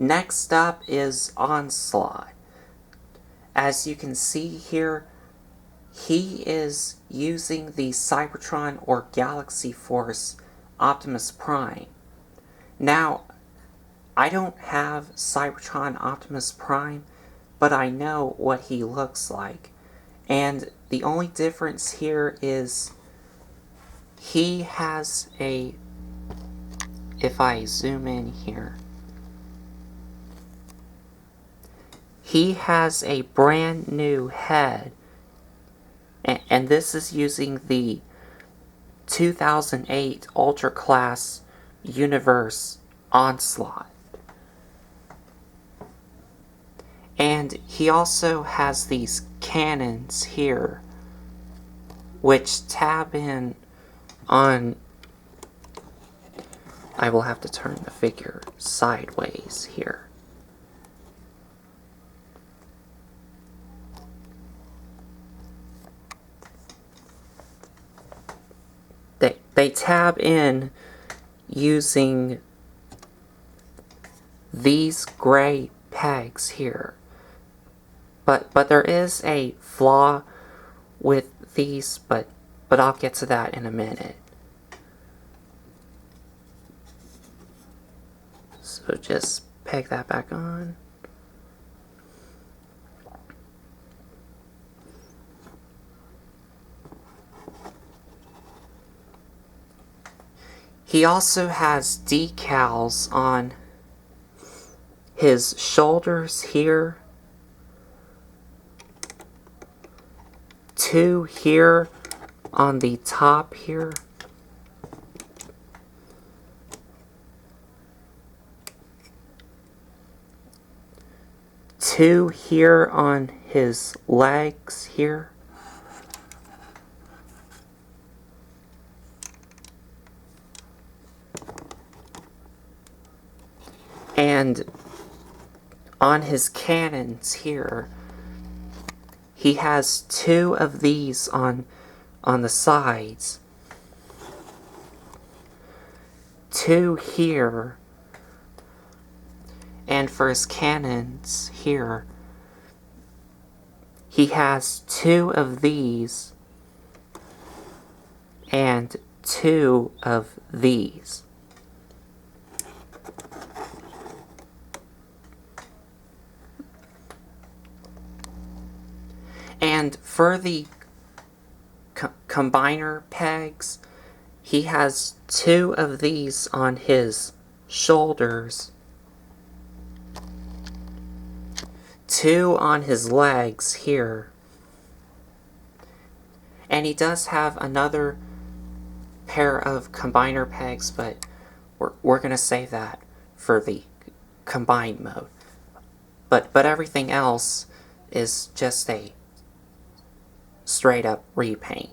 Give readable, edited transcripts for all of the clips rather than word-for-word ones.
Next up is Onslaught. As you can see here, he is using the Cybertron or Galaxy Force Optimus Prime. Now, I don't have Cybertron Optimus Prime, but I know what he looks like. And the only difference here is he has a, if I zoom in here, he has a brand new head, and this is using the 2008 Ultra Class Universe Onslaught. And he also has these cannons here, which tab in on, I will have to turn the figure sideways here. They tab in using these gray pegs here. But there is a flaw with these, but I'll get to that in a minute. So just peg that back on. He also has decals on his shoulders here, 2 here on the top here, two here on his legs here, and on his cannons here, he has 2 of these on the sides, 2 here, and for his cannons here, he has 2 of these and 2 of these. And for the combiner pegs, he has 2 of these on his shoulders, 2 on his legs here, and he does have another pair of combiner pegs, but we're gonna save that for the combined mode. But everything else is just a straight up repaint.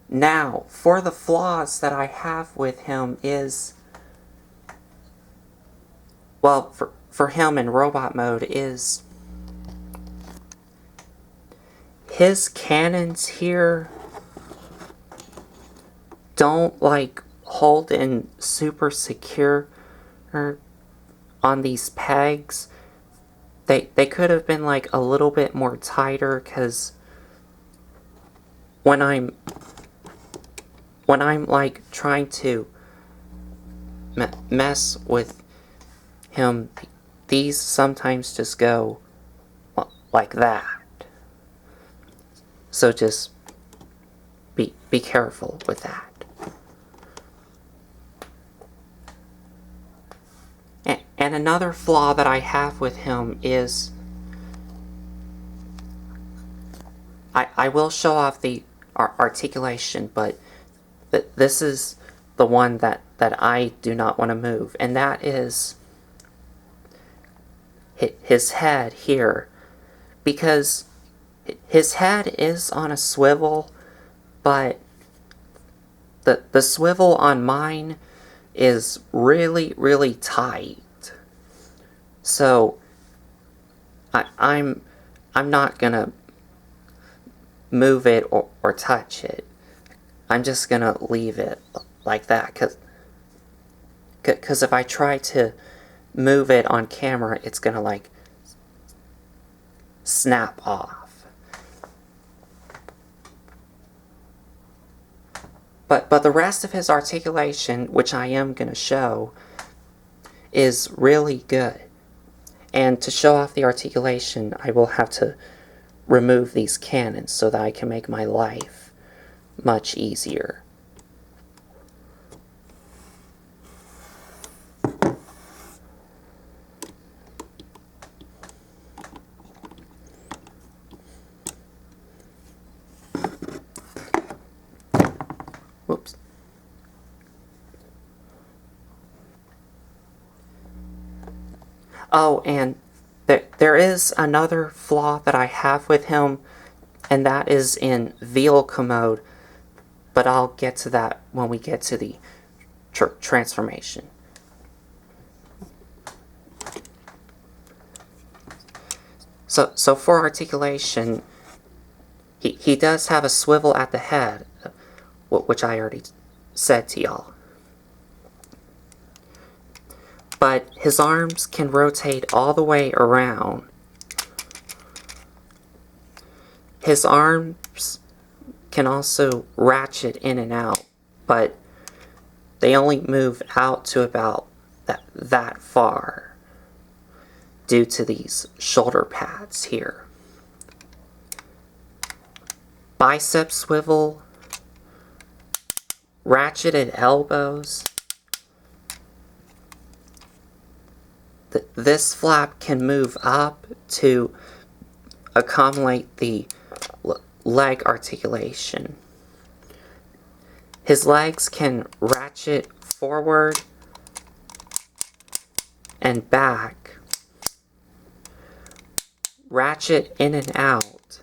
Now, for the flaws that I have with him is, well, for him in robot mode is his cannons here don't like hold in super secure on these pegs. They could have been like a little bit more tighter, because when I'm like trying to mess with him, these sometimes just go like that. So just be careful with that. And another flaw that I have with him is, I will show off the articulation, but this is the one that I do not want to move, and that is his head here, because his head is on a swivel, but the swivel on mine is really, really tight. So I'm not gonna move it or touch it. I'm just gonna leave it like that, because if I try to move it on camera, it's gonna like snap off. But the rest of his articulation, which I am gonna show, is really good. And to show off the articulation, I will have to remove these cannons so that I can make my life much easier. Whoops. Oh, and there is another flaw that I have with him, and that is in vehicle mode, but I'll get to that when we get to the transformation. So for articulation, he does have a swivel at the head, which I already said to y'all. But his arms can rotate all the way around. His arms can also ratchet in and out, but they only move out to about that far due to these shoulder pads here. Bicep swivel, ratcheted elbows. This flap can move up to accommodate the leg articulation. His legs can ratchet forward and back, ratchet in and out,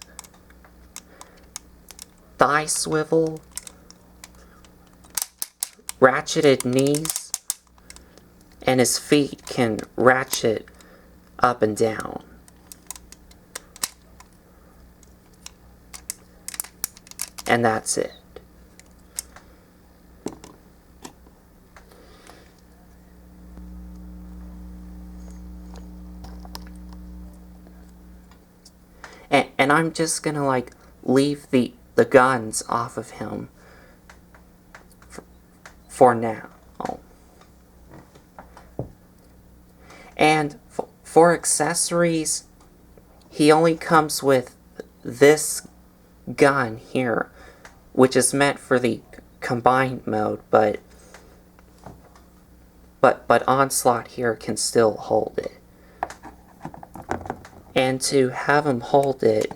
thigh swivel, ratcheted knees, and his feet can ratchet up and down. And that's it. And I'm just gonna like leave the guns off of him for now. And for accessories, he only comes with this gun here, which is meant for the combined mode, but Onslaught here can still hold it. And to have him hold it,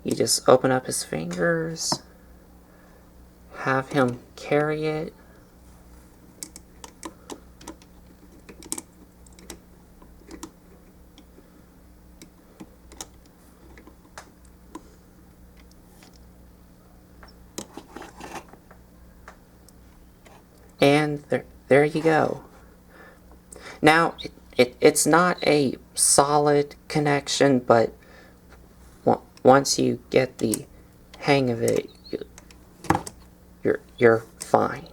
you just open up his fingers, have him carry it, and there you go. Now, it's not a solid connection, but once you get the hang of it, you're fine.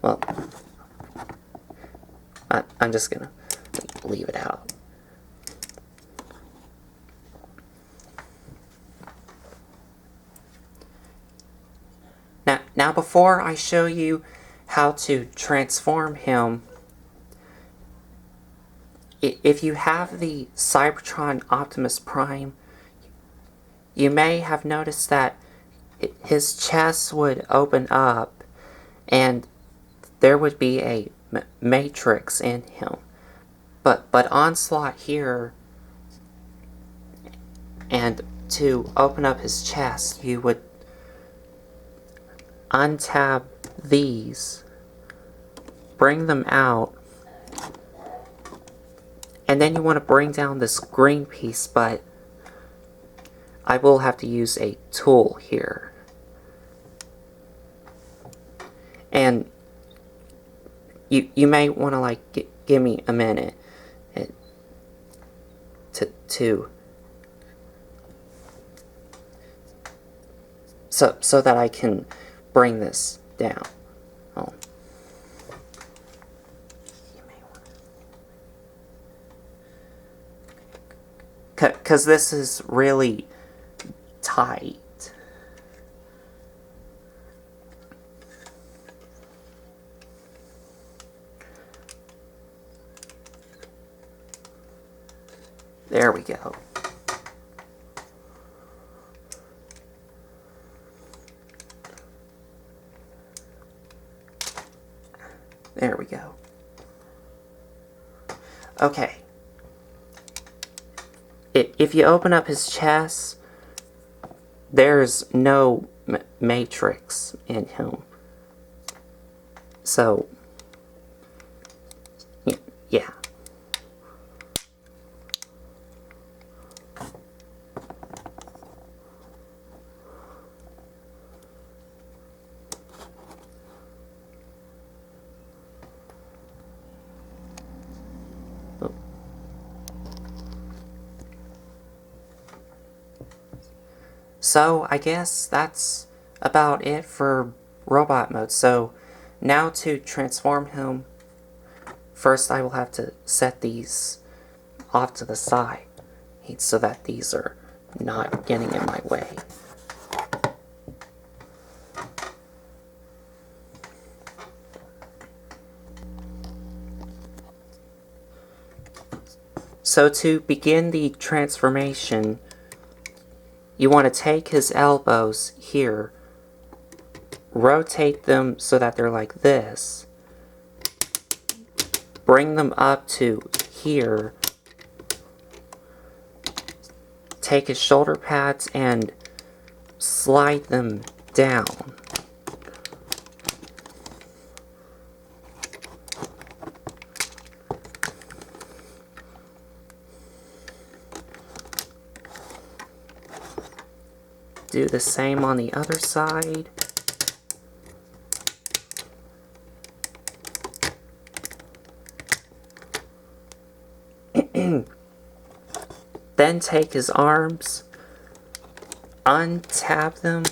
Well, I'm just gonna leave it out. Now before I show you how to transform him, if you have the Cybertron Optimus Prime, you may have noticed that his chest would open up and there would be a matrix in him. But Onslaught here, and to open up his chest, you would untab these, bring them out, and then you want to bring down this green piece, but I will have to use a tool here. And you may want to like give me a minute so that I can bring this down. Oh. Because this is really tight. There we go. There we go. Okay. If you open up his chest, there's no matrix in him. So, yeah. So, I guess that's about it for robot mode. So, now to transform him, first I will have to set these off to the side so that these are not getting in my way. So to begin the transformation, you want to take his elbows here, rotate them so that they're like this, bring them up to here, take his shoulder pads and slide them down. Do the same on the other side. Then take his arms, untap them,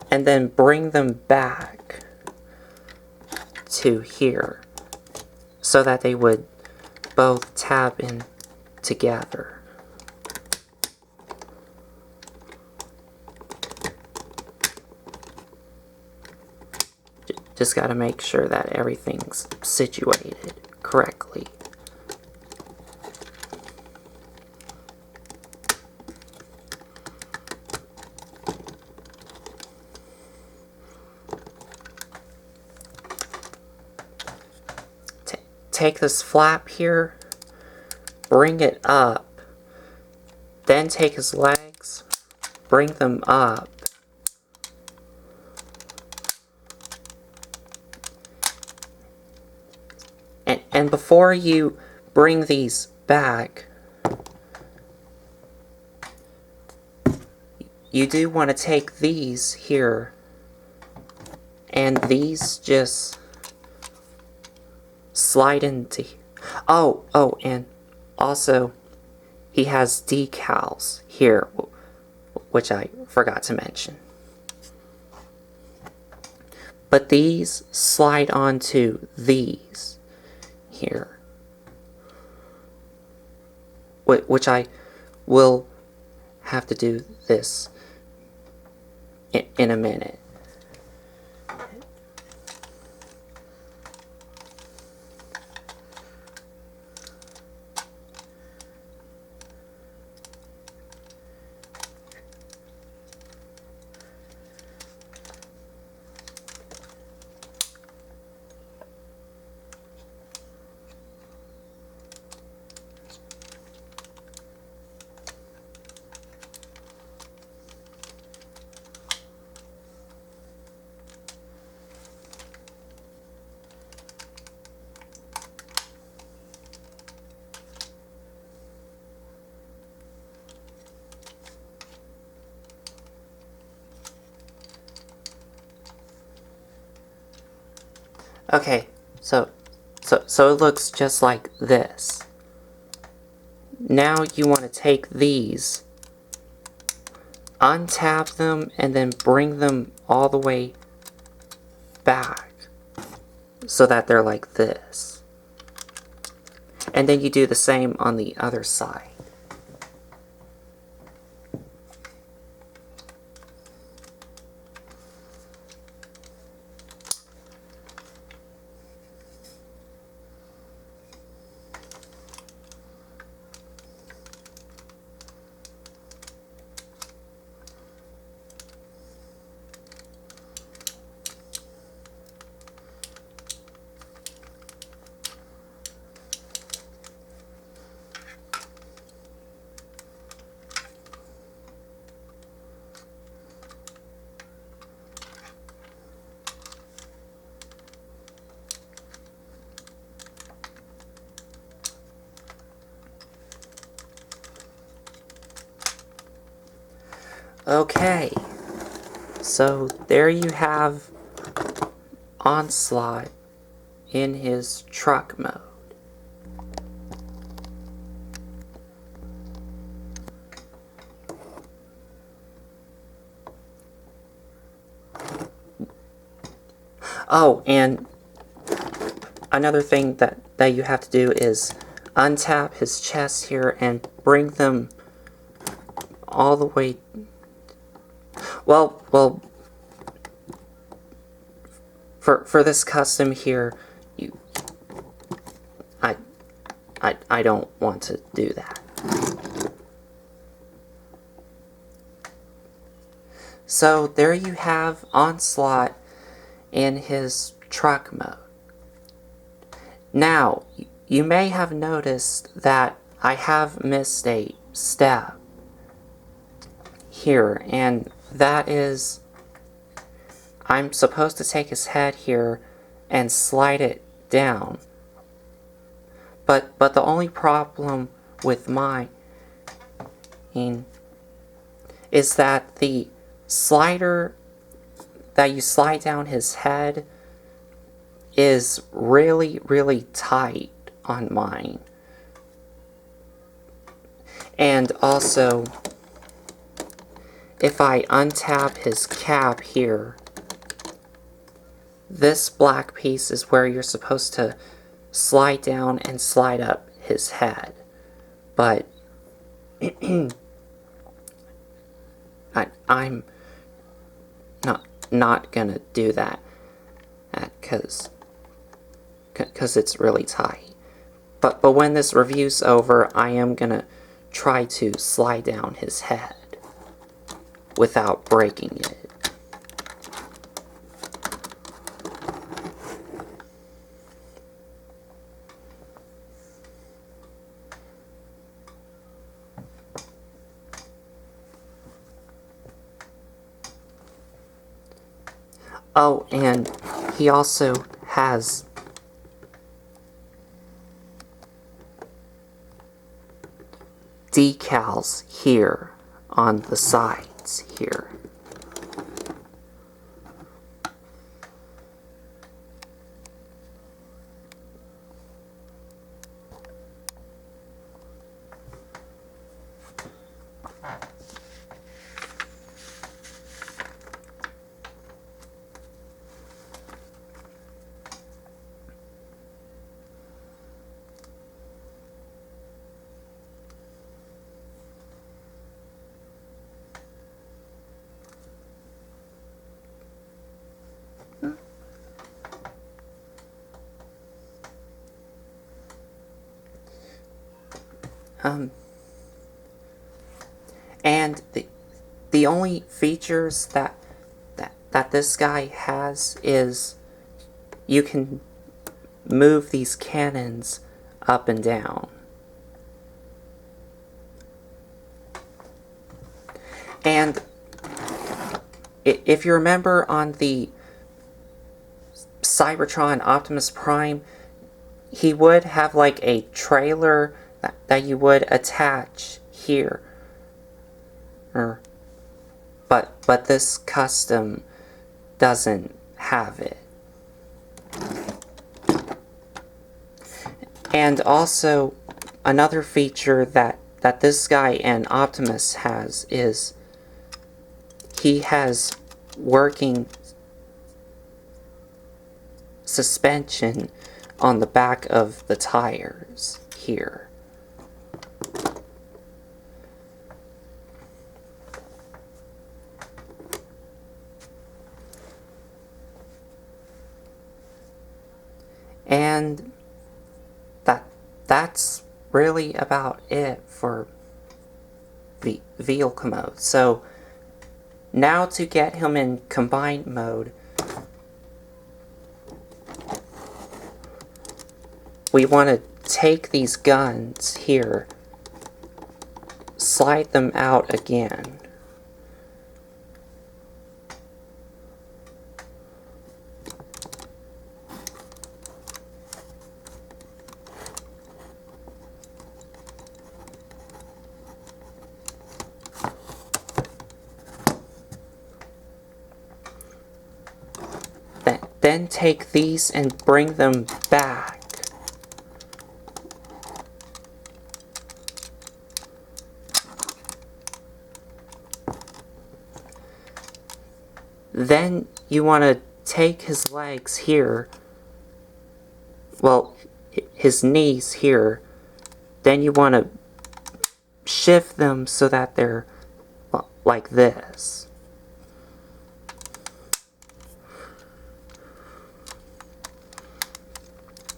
and then bring them back to here so that they would both tap in together. Just gotta make sure that everything's situated correctly. Take this flap here, bring it up, then take his legs, bring them up, and before you bring these back, you do want to take these here, and these just slide into... Oh, and also, he has decals here, which I forgot to mention. But these slide onto these here, which I will have to do this in a minute. Okay, so it looks just like this. Now you want to take these, untap them, and then bring them all the way back so that they're like this. And then you do the same on the other side. Okay, so there you have Onslaught in his truck mode. Oh, and another thing that you have to do is untap his chest here and bring them all the way. Well, for this custom here, I don't want to do that. So there you have Onslaught in his truck mode. Now, you may have noticed that I have missed a step here, and that is I'm supposed to take his head here and slide it down. But the only problem with mine is that the slider that you slide down his head is really, really tight on mine. And also, if I untap his cap here, this black piece is where you're supposed to slide down and slide up his head. But I'm not gonna do that because it's really tight. But when this review's over, I am gonna try to slide down his head without breaking it. Oh, and he also has decals here on the sides here. And the only features that this guy has is you can move these cannons up and down. And if you remember on the Cybertron Optimus Prime, he would have like a trailer that you would attach here. But this custom doesn't have it. And also, another feature that this guy and Optimus has is he has working suspension on the back of the tires here. And that's really about it for vehicle mode. So now to get him in combined mode, we want to take these guns here, slide them out again. Then take these and bring them back. Then you want to take his legs here, well, his knees here, then you want to shift them so that they're like this.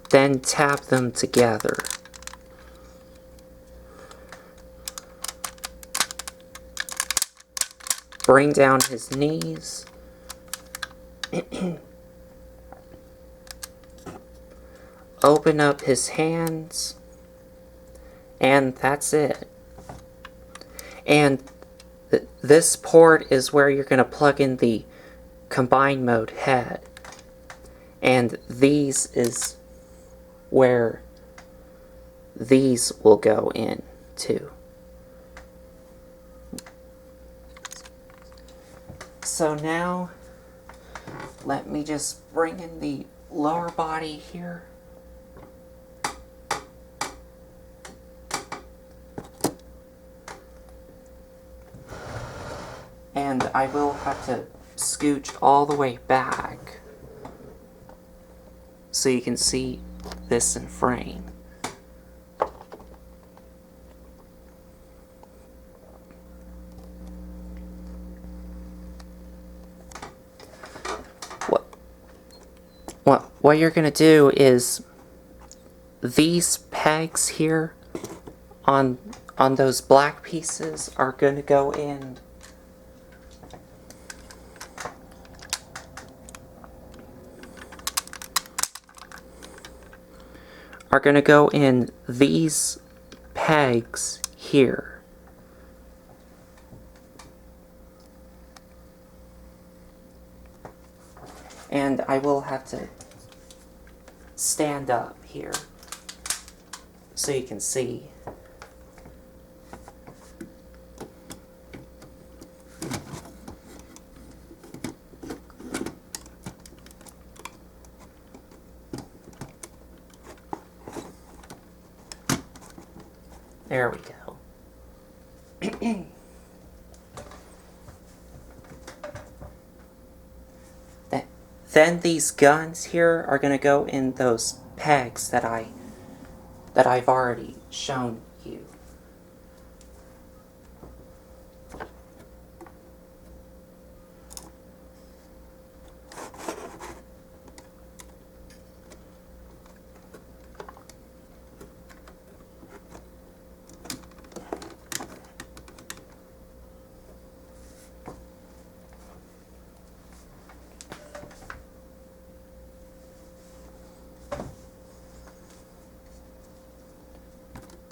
Then tap them together. Bring down his knees. Open up his hands. And that's it. And this port is where you're going to plug in the combined mode head. And these is where these will go in too. So now, let me just bring in the lower body here. And I will have to scooch all the way back so you can see this in frame. What you're gonna do is these pegs here on those black pieces are gonna go in these pegs here. And I will have to stand up here so you can see. There we go. Then these guns here are going to go in those pegs that I've already shown you.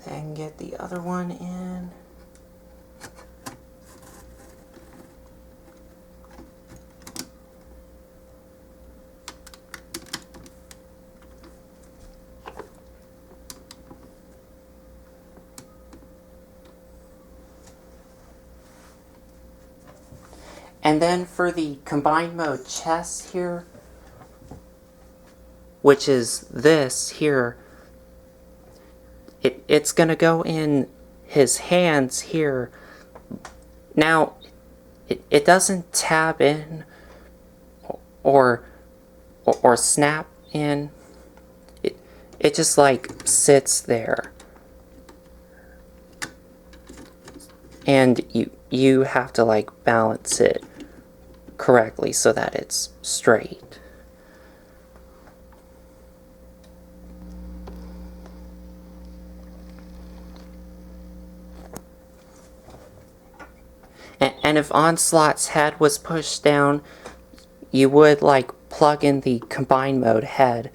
Then get the other one in. And then for the combined mode chest here, which is this here, it's gonna go in his hands here. Now, it doesn't tab in or snap in. It just like sits there, and you have to like balance it correctly so that it's straight. And if Onslaught's head was pushed down, you would like plug in the combine mode head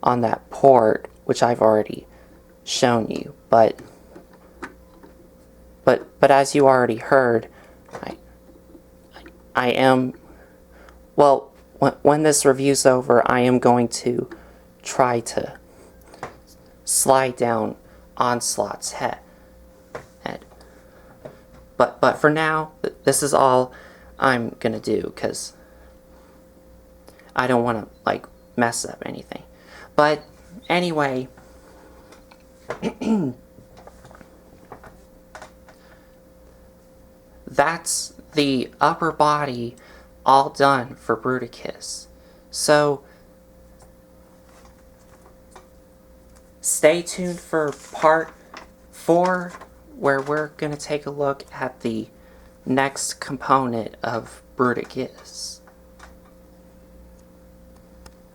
on that port, which I've already shown you. But as you already heard, I am, well, when this review's over, I am going to try to slide down Onslaught's head. But for now, this is all I'm gonna do, because I don't want to like mess up anything. But anyway, that's the upper body all done for Bruticus. So stay tuned for part 4, where we're going to take a look at the next component of Bruticus.